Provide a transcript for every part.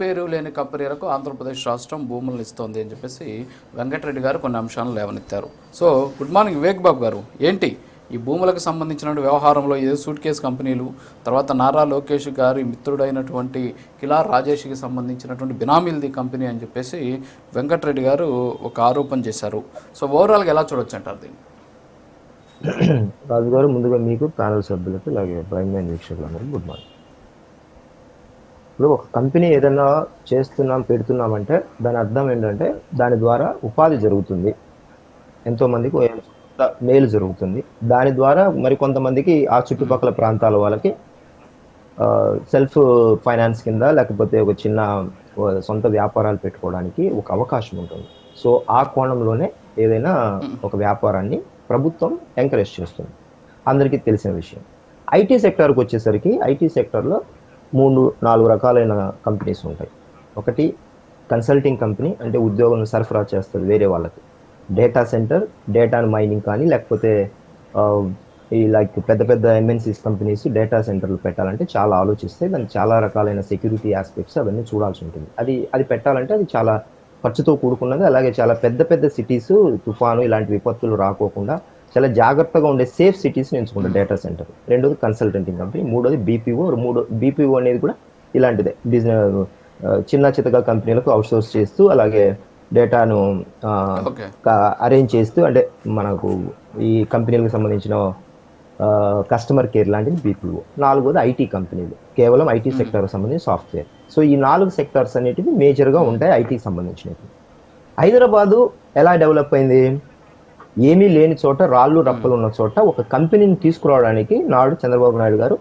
పేరు లేని కంపెనీలకు ఆంధ్రప్రదేశ్ రాష్ట్రం భూములను ఇస్తోంది అని చెప్పేసి వెంకటరెడ్డి గారు కొన్ని అంశాలను లేవనెత్తారు. సో గుడ్ మార్నింగ్ వివేక్ బాబు గారు, ఏంటి ఈ భూములకు సంబంధించిన వ్యవహారంలో ఏదో సూట్ కేసు కంపెనీలు, తర్వాత నారా లోకేష్ గారి మిత్రుడైనటువంటి కిలార్ రాజేష్కి సంబంధించినటువంటి బినామీలది కంపెనీ అని చెప్పేసి వెంకటరెడ్డి గారు ఒక ఆరోపణ చేశారు. సో ఓవరాల్గా ఎలా చూడొచ్చు అంటారు దీన్ని? రాజు గారు, ముందుగా మీకు ప్యానల్ సభ్యులకు అలాగే ప్రైమ్ లైన్ వీక్షకులందరికీ గుడ్ మార్నింగ్. ఇప్పుడు ఒక కంపెనీ ఏదైనా పెడుతున్నామంటే దాని అర్థం ఏంటంటే దాని ద్వారా ఉపాధి జరుగుతుంది, ఎంతోమందికి మేలు జరుగుతుంది. దాని ద్వారా మరికొంతమందికి ఆ చుట్టుపక్కల ప్రాంతాల వాళ్ళకి సెల్ఫ్ ఫైనాన్స్ కింద లేకపోతే ఒక చిన్న సొంత వ్యాపారాలు పెట్టుకోవడానికి ఒక అవకాశం ఉంటుంది. సో ఆ కోణంలోనే ఏదైనా ఒక వ్యాపారాన్ని ప్రభుత్వం ఎంకరేజ్ చేస్తుంది, అందరికీ తెలిసిన విషయం. ఐటీ సెక్టార్కి వచ్చేసరికి ఐటీ సెక్టార్లో 3-4 రకాలైన కంపెనీస్ ఉంటాయి. ఒకటి కన్సల్టింగ్ కంపెనీ, అంటే ఉద్యోగులను సరఫరా చేస్తుంది వేరే వాళ్ళకి. డేటా సెంటర్, డేటాను మైనింగ్ కానీ లేకపోతే ఈ లైక్ పెద్ద పెద్ద ఎంఎన్సీస్ కంపెనీస్ డేటా సెంటర్లు పెట్టాలంటే చాలా ఆలోచిస్తాయి. దానికి చాలా రకాలైన సెక్యూరిటీ ఆస్పెక్ట్స్ అవన్నీ చూడాల్సి ఉంటుంది. అది పెట్టాలంటే అది చాలా ఖర్చుతో కూడుకున్నది. అలాగే చాలా పెద్ద పెద్ద సిటీస్ తుఫాను ఇలాంటి విపత్తులు రాకోకుండా చాలా జాగ్రత్తగా ఉండే సేఫ్ సిటీస్ని ఎంచుకుంటారు డేటా సెంటర్. రెండోది కన్సల్టెంటింగ్ కంపెనీ, మూడోది బీపీఓ అనేది కూడా ఇలాంటిదే. బిజినెస్ చిన్న చితక కంపెనీలకు అవుట్సోర్స్ చేస్తూ అలాగే డేటాను అరేంజ్ చేస్తూ, అంటే మనకు ఈ కంపెనీలకు సంబంధించిన కస్టమర్ కేర్ లాంటిది బీపీఓ. నాలుగోది ఐటీ కంపెనీలు, కేవలం ఐటీ సెక్టార్కి సంబంధించిన సాఫ్ట్వేర్. సో ఈ 4 సెక్టార్స్ అనేటివి మేజర్గా ఉంటాయి ఐటీకి సంబంధించినవి. హైదరాబాదు ఎలా డెవలప్ అయింది? ఏమీ లేని చోట, రాళ్ళు రప్పలు ఉన్న చోట ఒక కంపెనీని తీసుకురావడానికి నాడు చంద్రబాబు నాయుడు గారు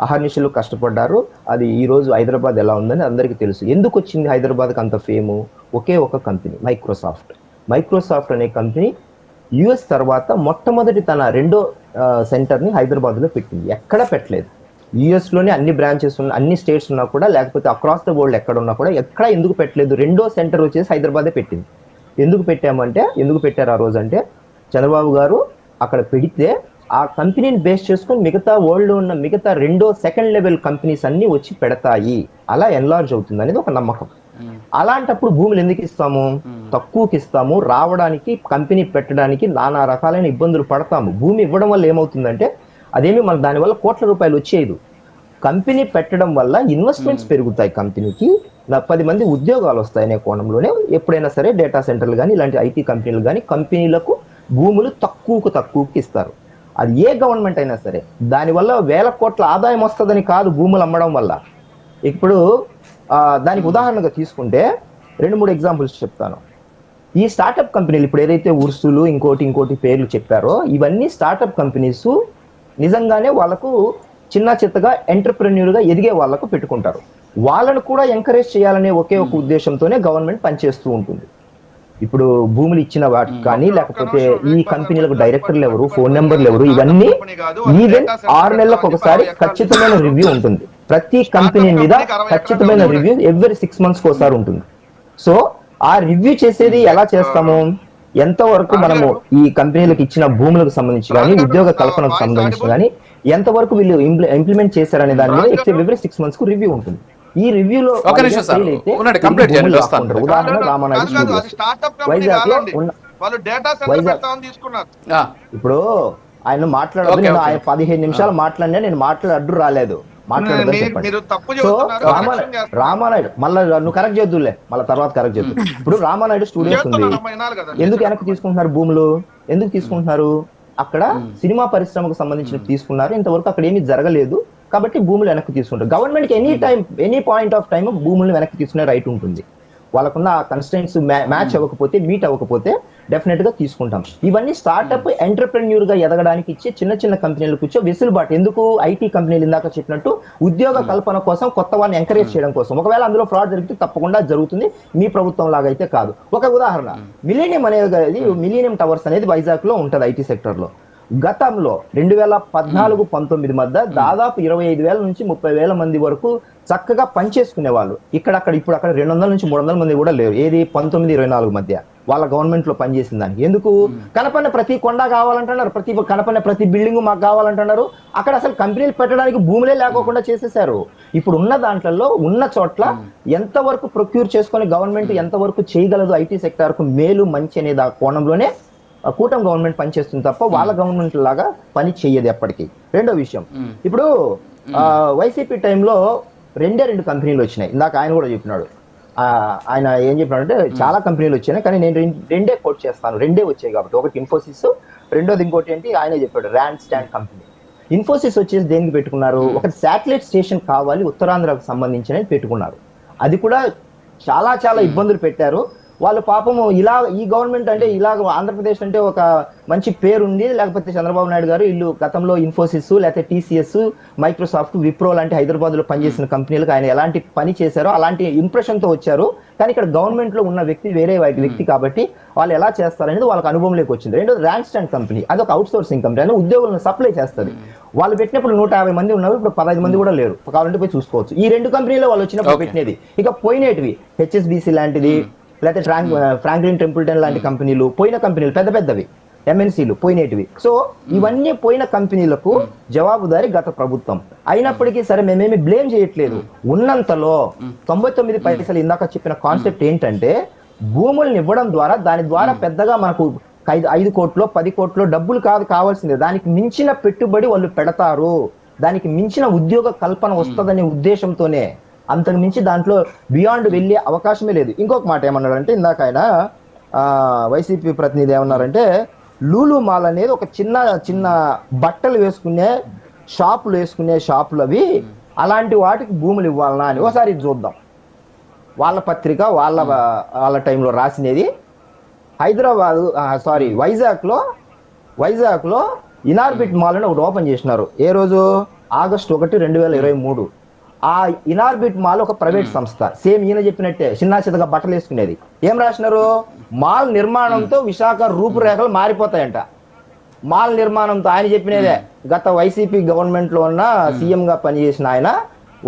అహర్నిశలు కష్టపడ్డారు. అది ఈరోజు హైదరాబాద్ ఎలా ఉందని అందరికీ తెలుసు. ఎందుకు వచ్చింది హైదరాబాద్కి అంత ఫేము? ఒకే ఒక కంపెనీ, మైక్రోసాఫ్ట్ అనే కంపెనీ యుఎస్ తర్వాత మొట్టమొదటి తన రెండో సెంటర్ని హైదరాబాద్లో పెట్టింది. ఎక్కడ పెట్టలేదు. యుఎస్లోనే అన్ని బ్రాంచెస్ ఉన్న, అన్ని స్టేట్స్ ఉన్నా కూడా, లేకపోతే అక్రాస్ ద వరల్డ్ ఎక్కడ ఉన్నా కూడా ఎక్కడ ఎందుకు పెట్టలేదు? రెండో సెంటర్ వచ్చేసి హైదరాబాదే పెట్టింది. ఎందుకు పెట్టారు ఆ రోజు అంటే, చంద్రబాబు గారు అక్కడ పెడితే ఆ కంపెనీని బేస్ చేసుకొని మిగతా వరల్డ్లో ఉన్న మిగతా సెకండ్ లెవెల్ కంపెనీస్ అన్ని వచ్చి పెడతాయి, అలా ఎన్లార్జ్ అవుతుంది అనేది ఒక నమ్మకం. అలాంటప్పుడు భూములు ఎందుకు ఇస్తాము? తక్కువకి ఇస్తాము. రావడానికి, కంపెనీ పెట్టడానికి నానా రకాలైన ఇబ్బందులు పడతాము. భూమి ఇవ్వడం వల్ల ఏమవుతుందంటే, అదేమి మన దానివల్ల కోట్ల రూపాయలు వచ్చేది. కంపెనీ పెట్టడం వల్ల ఇన్వెస్ట్మెంట్స్ పెరుగుతాయి, కంపెనీకి 10 మంది ఉద్యోగాలు వస్తాయనే కోణంలోనే ఎప్పుడైనా సరే డేటా సెంటర్లు కానీ ఇలాంటి ఐటీ కంపెనీలు కానీ కంపెనీలకు భూములు తక్కువకి ఇస్తారు. అది ఏ గవర్నమెంట్ అయినా సరే. దానివల్ల వేల కోట్ల ఆదాయం వస్తుందని కాదు భూములు అమ్మడం వల్ల. ఇప్పుడు దానికి ఉదాహరణగా తీసుకుంటే 2-3 ఎగ్జాంపుల్స్ చెప్తాను. ఈ స్టార్టప్ కంపెనీలు ఇప్పుడు ఏదైతే ఉర్సులు ఇంకోటి పేర్లు చెప్పారో, ఇవన్నీ స్టార్టప్ కంపెనీస్ నిజంగానే వాళ్ళకు చిన్న చిత్తగా ఎంటర్ప్రెన్యూర్గా ఎదిగే వాళ్ళకు పెట్టుకుంటారు. వాళ్ళను కూడా ఎంకరేజ్ చేయాలనే ఒకే ఒక ఉద్దేశంతోనే గవర్నమెంట్ పనిచేస్తూ ఉంటుంది. ఇప్పుడు భూములు ఇచ్చిన వాటికి కానీ లేకపోతే ఈ కంపెనీలకు డైరెక్టర్లు ఎవరు, ఫోన్ నెంబర్లు ఎవరు, ఇవన్నీ ఈవెన్ 6 నెలలకు ఒకసారి ఖచ్చితమైన రివ్యూ ఉంటుంది. ప్రతి కంపెనీ మీద ఖచ్చితమైన రివ్యూ ఎవ్రీ 6 months ఒకసారి ఉంటుంది. సో ఆ రివ్యూ చేసేది ఎలా చేస్తాము? ఎంతవరకు మనము ఈ కంపెనీలకు ఇచ్చిన భూములకు సంబంధించి కానీ ఉద్యోగ కల్పనకు సంబంధించి కానీ ఎంతవరకు వీళ్ళు ఇంప్లిమెంట్ చేశారనే దాని మీద ఎవ్రీ 6 months కు రివ్యూ ఉంటుంది. ఈ రివ్యూలో ఉదాహరణ రామానాయుడు వైజాగ్ లో ఇప్పుడు ఆయన మాట్లాడదు. నేను ఆయన 15 నిమిషాలు మాట్లాడినా, నేను మాట్లాడు రాలేదు, మాట్లాడదని చెప్పండి. సో రామానాయుడు మళ్ళీ నువ్వు కరెక్ట్ చేద్దులే, మళ్ళీ తర్వాత కరెక్ట్ చేద్దు. ఇప్పుడు రామానాయుడు స్టూడియోస్ ఉంది, ఎందుకు వెనక్కి తీసుకుంటున్నారు భూములు? ఎందుకు తీసుకుంటున్నారు? అక్కడ సినిమా పరిశ్రమకు సంబంధించిన తీసుకున్నారు, ఇంతవరకు అక్కడ ఏమీ జరగలేదు కాబట్టి భూములు వెనక్కి తీసుకుంటారు. గవర్నమెంట్కి ఎనీ పాయింట్ ఆఫ్ టైం భూములను వెనక్కి తీసుకునే రైట్ ఉంటుంది. వాళ్ళకున్న కన్స్ట్రెంట్స్ మీట్ అవ్వకపోతే డెఫినెట్ గా తీసుకుంటాం. ఇవన్నీ స్టార్ట్అప్ ఎంటర్ప్రెన్యూర్ గా ఎదగడానికి ఇచ్చే చిన్న కంపెనీలకు ఇచ్చే వెసులుబాటు. ఎందుకు? ఐటీ కంపెనీలు ఇందాక చెప్పినట్టు ఉద్యోగ కల్పన కోసం, కొత్త వాళ్ళని ఎంకరేజ్ చేయడం కోసం. ఒకవేళ అందులో ఫ్రాడ్ జరిగితే తప్పకుండా జరుగుతుంది, మీ ప్రభుత్వం లాగా అయితే కాదు. ఒక ఉదాహరణ, మిలీనియం టవర్స్ అనేది వైజాగ్ లో ఉంటుంది ఐటీ సెక్టర్ లో. గతంలో 2014-19 మధ్య దాదాపు 25,000 నుంచి 30,000 మంది వరకు చక్కగా పనిచేసుకునే వాళ్ళు. ఇప్పుడు అక్కడ 200 నుంచి 300 మంది కూడా లేరు. ఏది 19-24 మధ్య. వాళ్ళ గవర్నమెంట్ లో పనిచేసిన దానికి. ఎందుకు కనపడిన ప్రతి కొండ కావాలంటున్నారు, కనపడిన ప్రతి బిల్డింగ్ మాకు కావాలంటున్నారు. అక్కడ అసలు కంపెనీలు పెట్టడానికి భూములే లేకోకుండా చేసేసారు. ఇప్పుడు ఉన్న దాంట్లో ఉన్న చోట్ల ఎంతవరకు ప్రొక్యూర్ చేసుకొని గవర్నమెంట్ ఎంతవరకు చేయగలదు ఐటీ సెక్టార్ కు మేలు మంచి అనే కోణంలోనే కూటమి గవర్నమెంట్ పనిచేస్తుంది తప్ప వాళ్ళ గవర్నమెంట్ లాగా పని చెయ్యదు ఎప్పటికీ. రెండో విషయం, ఇప్పుడు వైసీపీ టైంలో రెండు కంపెనీలు వచ్చినాయి. ఇందాక ఆయన కూడా చెప్పినాడు. ఆయన ఏం చెప్పినాడంటే చాలా కంపెనీలు వచ్చాయి కానీ నేను రెండే కోట్ చేస్తాను, రెండే వచ్చాయి కాబట్టి. ఒకటి ఇన్ఫోసిస్, రెండోది ఇంకోటి ఏంటి ఆయన చెప్పాడు ర్యాండ్ స్టాండ్ కంపెనీ. ఇన్ఫోసిస్ వచ్చేసి దేనికి పెట్టుకున్నారు, ఒకటి శాటిలైట్ స్టేషన్ కావాలి ఉత్తరాంధ్రకు సంబంధించిన పెట్టుకున్నారు. అది కూడా చాలా చాలా ఇబ్బందులు పెట్టారు వాళ్ళు పాపము. ఇలా ఈ గవర్నమెంట్ అంటే ఇలాగ ఆంధ్రప్రదేశ్ అంటే ఒక మంచి పేరు ఉంది, లేకపోతే చంద్రబాబు నాయుడు గారు వీళ్ళు గతంలో ఇన్ఫోసిస్ లేకపోతే టీసీఎస్, మైక్రోసాఫ్ట్, విప్రో లాంటి హైదరాబాద్ లో పనిచేసిన కంపెనీలకు ఆయన ఎలాంటి పని చేశారో అలాంటి ఇంప్రెషన్ తో వచ్చారు. కానీ ఇక్కడ గవర్నమెంట్ లో ఉన్న వ్యక్తి వేరే వ్యక్తి కాబట్టి వాళ్ళు ఎలా చేస్తారనేది వాళ్ళకి అనుభవంలోకి వచ్చింది. రెండోది ర్యాండ్ స్టాండ్ కంపెనీ, అది ఒక అవుట్ సోర్సింగ్ కంపెనీ, అని ఉద్యోగులను సప్లై చేస్తుంది. వాళ్ళు పెట్టినప్పుడు 150 మంది ఉన్నారు, ఇప్పుడు 15 మంది కూడా లేరు, కావాలంటే పోయి చూసుకోవచ్చు. ఈ రెండు కంపెనీలో వాళ్ళు వచ్చినప్పుడు పెట్టినది. ఇక పోయినటివి హెచ్ఎస్బిసి లాంటిది లేకపోతే ఫ్రాంక్లిన్ టెంపుల్టన్ లాంటి కంపెనీలు, పోయిన కంపెనీలు పెద్ద పెద్దవి ఎంఎన్సీలు పోయినటివి. సో ఇవన్నీ పోయిన కంపెనీలకు జవాబుదారి గత ప్రభుత్వం. అయినప్పటికీ సరే మేమేమి బ్లేమ్ చేయట్లేదు. ఉన్నంతలో 99 పైసలు ఇందాక చెప్పిన కాన్సెప్ట్ ఏంటంటే భూములను ఇవ్వడం ద్వారా దాని ద్వారా పెద్దగా మనకు 5 కోట్లు 10 కోట్లు డబ్బులు కావాల్సిందే, దానికి మించిన పెట్టుబడి వాళ్ళు పెడతారు, దానికి మించిన ఉద్యోగ కల్పన వస్తుందనే ఉద్దేశంతోనే, అంతకు మించి దాంట్లో బియాండ్ వెళ్ళే అవకాశమే లేదు. ఇంకొక మాట ఏమన్నాడంటే ఇందాక ఆయన వైసీపీ ప్రతినిధి ఏమన్నారంటే లూలు మాల్ అనేది ఒక చిన్న చిన్న బట్టలు వేసుకునే షాపులు అవి, అలాంటి వాటికి భూములు ఇవ్వాలనా అని. ఒకసారి చూద్దాం. వాళ్ళ పత్రిక వాళ్ళ టైంలో రాసినది. వైజాగ్ లో ఇనార్బిట్ మాల్ అని ఒకటి ఓపెన్ చేసినారు. ఏ రోజు ఆగస్టు 1, 2023. ఆ ఇనార్బిట్ మాల్ ఒక ప్రైవేట్ సంస్థ, సేమ్ ఈయన చెప్పినట్టే చిన్న చిన్నగా బట్టలు వేసుకునేది. ఏం రాసినారు, మాల్ నిర్మాణంతో విశాఖ రూపురేఖలు మారిపోతాయంట. మాల్ నిర్మాణంతో ఆయన చెప్పినదే. గత వైసీపీ గవర్నమెంట్ లో ఉన్న సీఎం గా పనిచేసిన ఆయన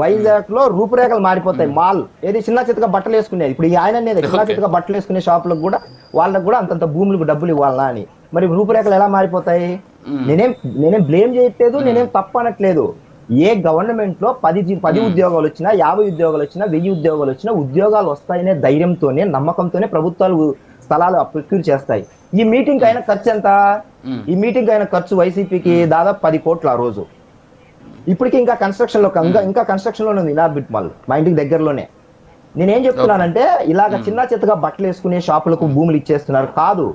వైజాగ్ లో రూపురేఖలు మారిపోతాయి. మాల్ ఏది చిన్న చిత్తగా బట్టలు వేసుకునేది, ఇప్పుడు ఈ ఆయన అనేది చిన్న చిత్తగా బట్టలు వేసుకునే షాపులకు కూడా వాళ్ళకు కూడా అంతంత భూములకు డబ్బులు ఇవ్వాలనా అని. మరి రూపురేఖలు ఎలా మారిపోతాయి? నేనేం బ్లేమ్ చేయట్లేదు, నేనేం తప్పు అనట్లేదు. ఏ గవర్నమెంట్ లో 10 ఉద్యోగాలు వచ్చినా 50 ఉద్యోగాలు వచ్చినా 1000 ఉద్యోగాలు వచ్చినా ఉద్యోగాలు వస్తాయనే ధైర్యంతోనే నమ్మకంతోనే ప్రభుత్వాలు స్థలాలు ప్రొక్యూర్ చేస్తాయి. ఈ మీటింగ్ అయిన ఖర్చు ఎంత? ఈ మీటింగ్ అయిన ఖర్చు వైసీపీకి దాదాపు 10 కోట్లు ఆ రోజు. ఇప్పటికీ ఇంకా కన్స్ట్రక్షన్ లోనే ఉంది ఇనార్బిట్ మాల్, మా ఇంటికి దగ్గరలోనే. నేనేం చెప్తున్నానంటే ఇలాగ చిన్న చిత్తగా బట్టలు వేసుకునే షాపులకు భూములు ఇచ్చేస్తున్నారు కాదు.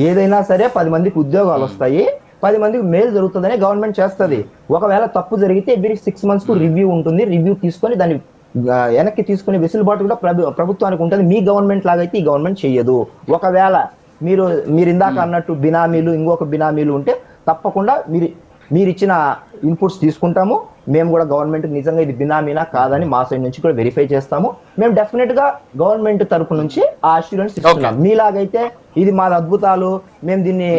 ఏదైనా సరే 10 మందికి ఉద్యోగాలు వస్తాయి, 10 మందికి మేలు జరుగుతుందని గవర్నమెంట్ చేస్తుంది. ఒకవేళ తప్పు జరిగితే ఎవ్రీ 6 months కు రివ్యూ ఉంటుంది. రివ్యూ తీసుకొని దాన్ని వెనక్కి తీసుకునే వెసులుబాటు కూడా ప్రభుత్వానికి ఉంటుంది. మీ గవర్నమెంట్ లాగైతే ఈ గవర్నమెంట్ చెయ్యదు. ఒకవేళ మీరు ఇందాక అన్నట్టు బినామీలు, ఇంకొక బినామీలు ఉంటే తప్పకుండా మీరు ఇచ్చిన ఇన్పుట్స్ తీసుకుంటాము. మేము కూడా గవర్నమెంట్ నిజంగా ఇది బినామీనా కాదని మా సైడ్ నుంచి కూడా వెరిఫై చేస్తాము. మేము డెఫినెట్ గా గవర్నమెంట్ తరపు నుంచి ఆ అష్యూరెన్స్ ఇస్తున్నాం. మీలాగైతే ఇది మాది అద్భుతాలు, మేము దీన్ని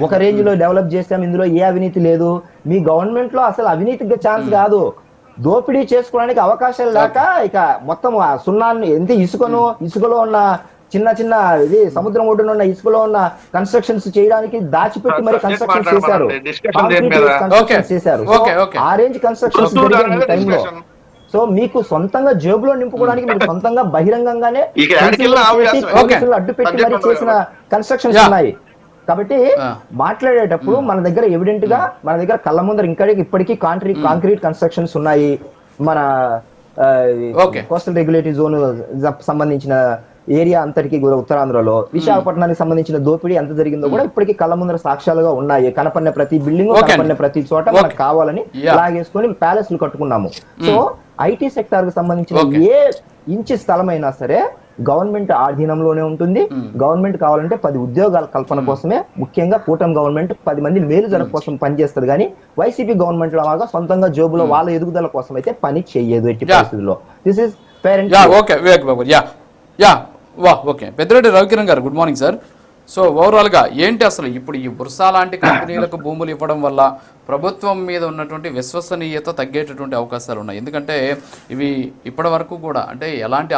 ఒక రేంజ్ లో డెవలప్ చేస్తాం, ఇందులో ఏ అవినీతి లేదు. మీ గవర్నమెంట్ లో అసలు అవినీతికి ఛాన్స్ కాదు. దోపిడీ చేసుకోవడానికి అవకాశాలు లేక ఇక మొత్తం సున్నాన్ని ఇసుకలో ఉన్న చిన్న ఇది సముద్రం ఒడ్డున ఉన్న ఇసుకలో ఉన్న కన్స్ట్రక్షన్స్ చేయడానికి దాచిపెట్టి మరి కన్స్ట్రక్షన్ చేశారు. ఆ రేంజ్ కన్స్ట్రక్షన్స్ జరిగే టైంలో సో మీకు సొంతంగా జేబులో నింపుకోవడానికి మీరు సొంతంగా బహిరంగంగానే అడ్డు పెట్టి మరి చేసిన కన్స్ట్రక్షన్స్ ఉన్నాయి. కాబట్టి మాట్లాడేటప్పుడు మన దగ్గర ఎవిడెంట్ గా మన దగ్గర కళ్ళ ముందర ఇప్పటికీ కాంక్రీట్ కన్స్ట్రక్షన్స్ ఉన్నాయి. మన కోస్టల్ రెగ్యులేటరీ జోన్ సంబంధించిన ఏరియా అంతటికి కూడా ఉత్తరాంధ్రలో విశాఖపట్నానికి సంబంధించిన దోపిడీ ఎంత జరిగిందో కూడా ఇప్పటికీ కళ్ళ ముందర సాక్ష్యాలుగా ఉన్నాయి. కనపడిన ప్రతి బిల్డింగ్, కనపడిన ప్రతి చోట మనకు కావాలని లాగేసుకొని ప్యాలెస్లు కట్టుకున్నాము. సో ఐటీ సెక్టార్ కు సంబంధించిన ఏ ఇంచు స్థలమైనా సరే గవర్నమెంట్ ఆధీనంలోనే ఉంటుంది. గవర్నమెంట్ కావాలంటే 10 ఉద్యోగాల కల్పన కోసమే, ముఖ్యంగా కూటమి గవర్నమెంట్ 10 మంది మేలు జరగ కోసం పనిచేస్తుంది. కానీ వైసీపీ గవర్నమెంట్ లాగా సొంతంగా జోబులో వాళ్ళ ఎదుగుదల కోసం అయితే పని చెయ్యదు ఎట్టి పరిస్థితుల్లో. This is okay Peddireddy Ravikiran గారు, గుడ్ మార్నింగ్ సార్. సో ఓవరాల్గా ఏంటి అసలు ఇప్పుడు ఈ బుర్సా లాంటి కంపెనీలకు భూములు ఇవ్వడం వల్ల ప్రభుత్వం మీద ఉన్నటువంటి విశ్వసనీయత తగ్గేటటువంటి అవకాశాలు ఉన్నాయి? ఎందుకంటే ఇవి ఇప్పటి వరకు కూడా అంటే ఎలాంటి